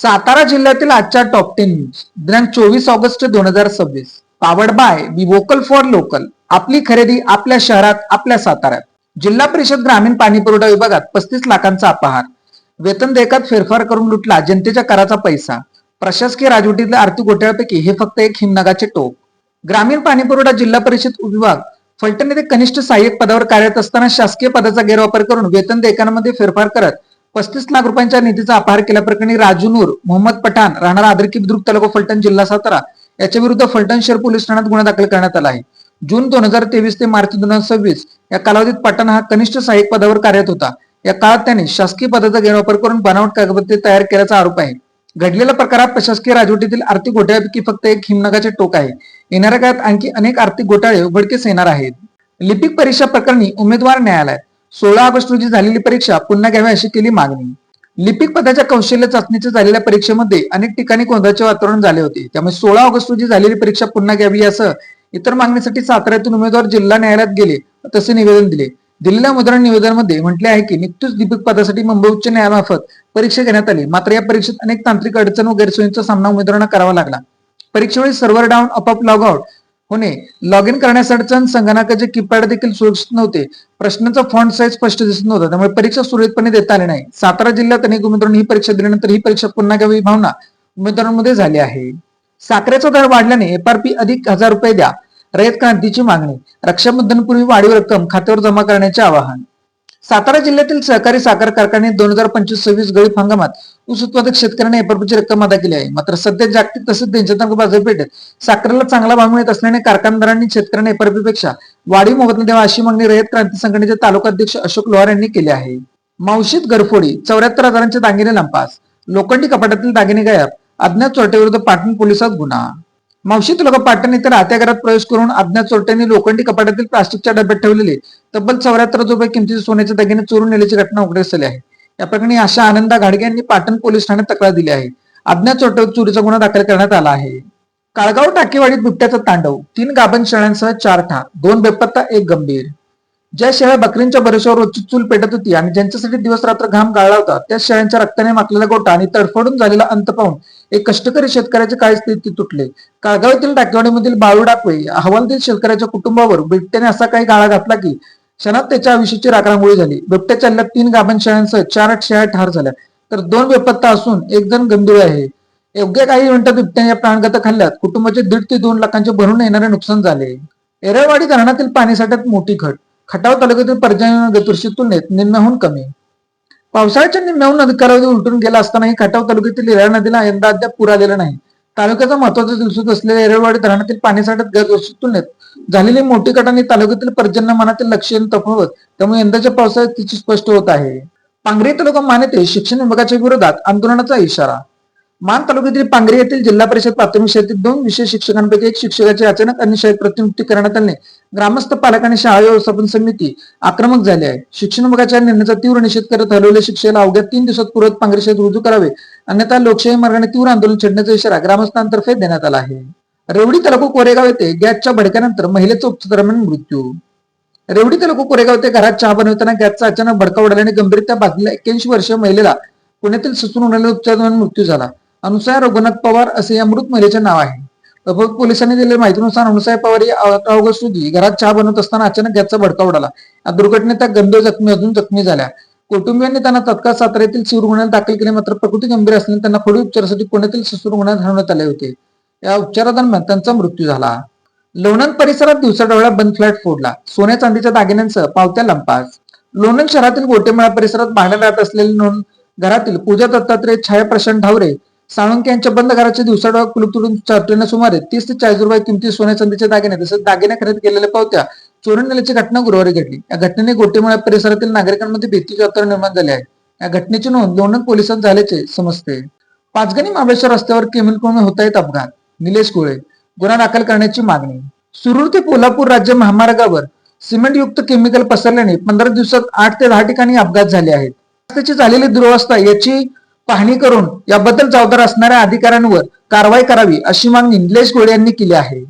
सातारा जिल्ह्यातील आजच्या top 10 news दिनांक 24 August 2026 powered by be vocal for local. आपली खरेदी आपल्या शहरात, आपल्या साताऱ्यात. जिल्हा परिषद ग्रामीण पाणी पुरवठा विभागात 35 लाखांचा अपहार. वेतन देयकात फेरफार करून लुटला जनतेच्या कराचा पैसा. प्रशासकीय राजवटीतल्या आर्थिक घोटाळ्यापैकी हे फक्त एक हिमनगाचे टोक. ग्रामीण पाणी पुरवठा जिल्हा परिषद विभाग फलटण येथे कनिष्ठ सहाय्यक पदावर कार्यरत असताना शासकीय पदाचा गैरवापर करून वेतन देयकांमध्ये फेरफार करत 35 लाख रुपयांच्या निधीचा अपहार केल्याप्रकरणी राजू नूर मोहम्मद पठाण राहणार आदरकी बुद्रुक तालुका फलटण जिल्हा सातारा याच्या विरुद्ध फलटण शहर पोलीस ठाण्यात गुन्हा दाखल करण्यात आला आहे. जून 2023 ते मार्च 2026 या कालावधीत पठाण हा कनिष्ठ सहाय्यक पदावर कार्यरत होता. या काळात त्याने शासकीय पदाचा गैरवापर करून बनावट कागदपत्रे तयार केल्याचा आरोप आहे. घडलेल्या प्रकारात प्रशासकीय राजवटीतील आर्थिक घोटाळ्यापैकी फक्त एक हिमनगाचे टोक आहे. येणाऱ्या काळात आणखी अनेक आर्थिक घोटाळे उघडकीस येणार आहेत. लिपिक परीक्षा प्रकरणी उमेदवार न्यायालयात 16 ऑगस्ट रोजी झालेली परीक्षा पुन्हा घ्यावी अशी केली मागणी. लिपिक पदाच्या कौशल्य चाचणीच्या झालेल्या परीक्षेमध्ये अनेक ठिकाणी गोंधळाचे वातावरण झाले होते. त्यामुळे 16 ऑगस्ट रोजी झालेली परीक्षा पुन्हा घ्यावी यासह इतर मागणीसाठी साताऱ्यातून उमेदवार जिल्हा न्यायालयात गेले तसे निवेदन दिले. दिलेल्या उमेदवार निवेदनामध्ये म्हटले आहे की नुकतीच लिपिक पदासाठी मुंबई उच्च न्यायालयामार्फत परीक्षा घेण्यात आली. मात्र या परीक्षेत अनेक तांत्रिक अडचण व गैरसोयींचा सामना उमेदवारांना करावा लागला. परीक्षेवेळी सर्व्हर डाऊन, आपोआप लॉग आउट होणे, लॉग इन करण्यास अडचण, संगणकाचे कीपॅड देखील सुरक्षित नव्हते, प्रश्नांचा फॉन्ट साईज स्पष्ट दिसत नव्हता, त्यामुळे परीक्षा सुरळीतपणे देता आली नाही. सातारा जिल्ह्यात अनेक उमेदवारांनी ही परीक्षा दिल्यानंतर ही परीक्षा पुन्हा घ्यावी ही भावना उमेदवारांमध्ये झाली आहे. साखरेचा दर वाढल्याने एफआरपी अधिक 1000 रुपये द्या, रयत क्रांतीची मागणी. रक्षाबंधनपूर्वी वाढीव रक्कम खात्यावर जमा करण्याचे आवाहन. सातारा जिल्ह्यातील सहकारी साखर कारखाने 2025-26 गळीत हंगामात ऊस उत्पादक शेतकऱ्यांना एफआरपीची रक्कम अदा केली आहे. मात्र सध्या जागतिक तसेच देशांतर्गत बाजारपेठेत साखरेला चांगला भाव मिळत असल्याने कारखानदारांनी शेतकऱ्यांना एफआरपी पेक्षा वाढीव मोबदला द्यावा अशी मागणी रयत क्रांती संघटनेचे तालुकाध्यक्ष अशोक लोहार यांनी केली आहे. मावशीत घरफोडी, 74,000चे दागिने लंपास, लोखंडी कपाटातील दागिने गायब, अज्ञात चोरट्याविरुद्ध पाटण पोलिसात गुन्हा. मावशी तालुका पाटण येथे राहत्या घरात प्रवेश करून अज्ञात चोरट्यांनी लोखंडी कपाटातील प्लास्टिकच्या डब्यात ठेवलेले तब्बल 74,000 रुपये किमतीचे सोन्याचे दागिने चोरून नेल्याची घटना उघडकीस आली आहे. या प्रकरणी आशा आनंदा घाडगे यांनी पाटण पोलीस ठाण्यात तक्रार दिली आहे. अज्ञात चोरट्यावर चोरीचा गुन्हा दाखल करण्यात आला आहे. काळगाव टाकेवाडीत बिबट्याचा तांडव, 3 गाभण शेळ्यांसह 4 ठार, 2 बेपत्ता, 1 गंभीर. ज्या शेळ्या बकरींच्या भरोश्यावर रोजची चूल पेटत होती आणि ज्यांच्यासाठी दिवस रात्र घाम गाळला होता त्या शेळ्यांच्या रक्ताने माखलेला गोटा आणि तडफडून झालेला अंत पाहून एक कष्टकरी शेतकऱ्याचे काळी स्थिती तुटले. काळगाव येथील टाकेवाडीमधील बाळू डाकवे हवालदिल शेतकऱ्याच्या कुटुंबावर बिबट्याने असा काही गाळा घातला की क्षणात त्याच्या आयुष्याची राखरांगोळी झाली. बिबट्याच्या हल्ल्यात 3 गाभण शेळ्यांसह 4 शेळ्या ठार झाल्या तर 2 बेपत्ता असून 1 जण गंभीर आहे. योग्य काही मिनिटात बिबट्याने या प्राणघातक हल्ल्यात कुटुंबाचे 1.5 ते 2 लाखांचे भरून येणारे नुकसान झाले. एरळवाडी धरणातील पाणी साठ्यात मोठी घट, खटाव तालुक्यातील पर्जन्य गतवर्षी तुलनेत निम्म्याहून कमी. पावसाळ्याच्या निम्म्याहून नदी कालावधी उलटून गेला असतानाही खटाव तालुक्यातील येरळ नदीला यंदा अद्याप पूर आलेला नाही. तालुक्याचा महत्वाचा दिवसात असलेल्या एरळवाडी धरणातील पाणीसाठ्यात गतवर्षी तुलनेत झालेली मोठी घट आणि तालुक्यातील पर्जन्यमानातील लक्षणीय तफावत त्यामुळे यंदाच्या पावसाळ्यात तिची स्पष्ट होत आहे. पांगरी तालुका मान येथे शिक्षण विभागाच्या विरोधात आंदोलनाचा इशारा. मान तालुक्यातील पांगरी येथील जिल्हा परिषद प्राथमिक शाळेतील 2 विषय शिक्षकांपैकी एक शिक्षकाची अचानक अन्य शाळेत प्रतिनियुक्ती करण्यात आल्याने ग्रामस्थ पालक आणि शाळा व्यवस्थापन समिती आक्रमक झाली आहे. शिक्षण विभागाच्या निर्णयाचा तीव्र निषेध करत हलवलेल्या शिक्षकाला अवघ्या 3 दिवसात पूर्वत पांगरी शाळेत रुजू करावे, अन्यथा लोकशाही मार्गाने तीव्र आंदोलन छेडण्याचा इशारा ग्रामस्थांतर्फे देण्यात आला आहे. रेवडी तालुका कोरेगाव येथे गॅसच्या भडक्यानंतर महिलेचा उपचारादरम्यान मृत्यू. रेवडी तालुका कोरेगाव येथे घरात चहा बनवताना गॅसचा अचानक भडका उडाल्याने गंभीरता भाजलेल्या 81 वर्षीय महिलेला पुण्यातील ससून होणाऱ्या उपचारादरम्यान मृत्यू झाला. अनुसया रघुनाथ पवार असे या मृत महिलेचे नाव आहे. पोलिसांनी दिलेल्या माहितीनुसार अनुसया पवार ही 18 ऑगस्ट रोजी घरात चहा बनवत असताना अचानक गॅसचा भडका उडाला. या दुर्घटनेत त्या गंभीर जखमी झाल्या. कुटुंबियांनी त्यांना तत्काळ सातारा येथील शिव रुग्णालयात दाखल केले, मात्र प्रकृती गंभीर असल्याने त्यांना पुढील उपचारासाठी पुण्यातील ससून रुग्णालयात हलवण्यात आले होते. या उपचारादरम्यान त्यांचा मृत्यू झाला. लोणंद परिसरात दिवसाढवळ्या बंद फ्लॅट फोडला, सोन्या चांदीच्या दागिन्यांसह पावत्या लंपास. लोणंद शहरातील गोटेमाळा परिसरात भाड्याने राहत असलेले घरातील पूजा दत्तात्रय, छाया प्रशांत ढावरे साळुंके यांच्या बंद घराचे दिवसाढवळ्या कुलूप तोडून चोरट्याने सुमारे 30 ते 40 रुपये किमती सोन्या चांदीचे दागिने तसेच दागिने खरेदी केलेल्या पावत्या चोरून नेल्याची घटना गुरुवारी घडली. या घटनेने गोटेमाळा परिसरातील नागरिकांमध्ये भीतीचे वातावरण निर्माण झाले आहे. या घटनेची नोंद लोणंद पोलिसात झाल्याचे समजते. पाचगणी महाबळेश्वर रस्त्यावर केमिकलमुळे होत आहेत अपघात, निलेश गोळे. गुन्हा दाखल करण्याची मागणी. सुरूर ते कोल्हापूर राज्य महामार्गावर सिमेंटयुक्त केमिकल पसरल्याने 15 दिवसात 8 ते 10 ठिकाणी अपघात झाले आहेत. रस्त्याची झालेली दुरवस्था याची पाहणी करून याबद्दल जबाबदार असणाऱ्या अधिकाऱ्यांवर कारवाई करावी अशी मागणी निलेश गोळे यांनी केली आहे.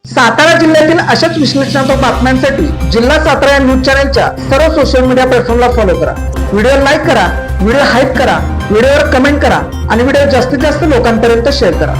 सातारा जिल्ह्यातील अशाच विश्लेषणात्मक बातम्यांसाठी जिल्हा सातारा या न्यूज चॅनलच्या सर्व सोशल मीडिया प्लॅटफॉर्मला फॉलो करा. व्हिडिओ लाईक करा, व्हिडिओ हाईप करा, व्हिडिओवर कमेंट करा आणि व्हिडिओ जास्तीत जास्त लोकांपर्यंत शेअर करा.